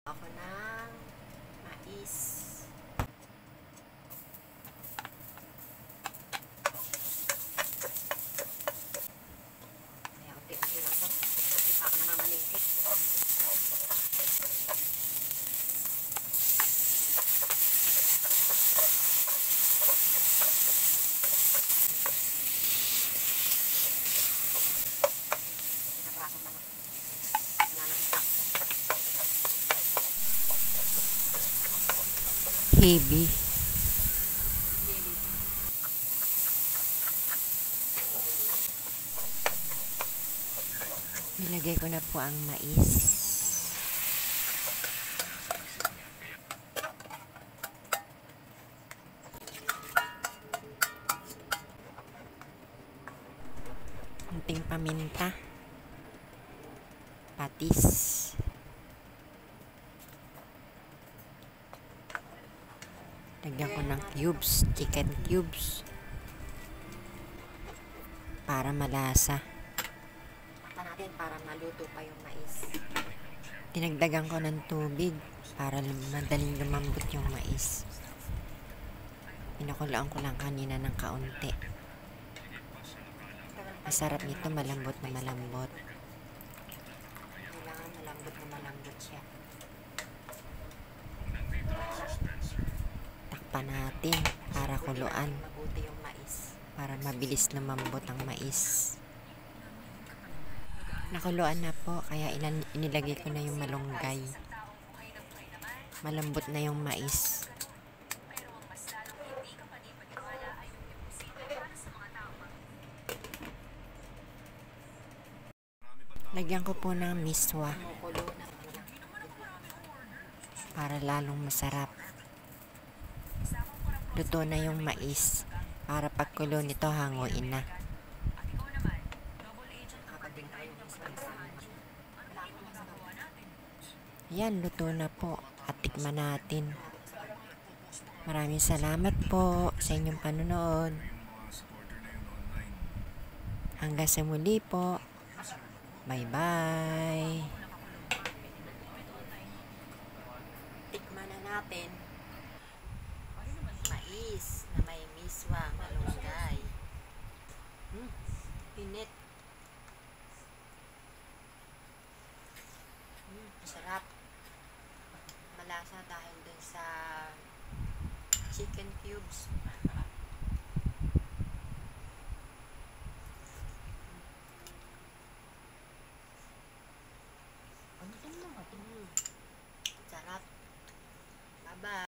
Ako ng mais. Kaya unti-unti lang ito. Hindi pa ako namamalingkit. Pinaprasong naman. Wala nang stock. Heavy. Nilagay ko na po ang mais. Kunting paminta. Patis. Lagyan ko ng cubes, chicken cubes. Para malasa. Takpan natin para maluto pa yung mais. Dinagdagan ko ng tubig para madaling lumambot yung mais. Pinakulaan ko lang kanina ng kaunti. Masarap nito, malambot na malambot. Kailangan malambot na malambot siya. Takpan natin para kuluan. Mabuti yung mais. Para mabilis lumambot ang mais. Nakuluan na po, kaya inilagay ko na yung malunggay. Malambot na yung mais. Lagyan ko po ng miswa Kumukulo na. para lalong masarap. Luto na yung mais. Para pagkulo nito, hanguin na. Kapag din tayo yung isang-isang. Yan, luto na po. At tikman natin. Maraming salamat po sa inyong panonood. Hanggang sa muli po. Bye-bye. Tikman na natin. Mais na may miswa, malunggay. Pinit. Sarap. Malasa dahil dun sa chicken cubes. Ano lang natin?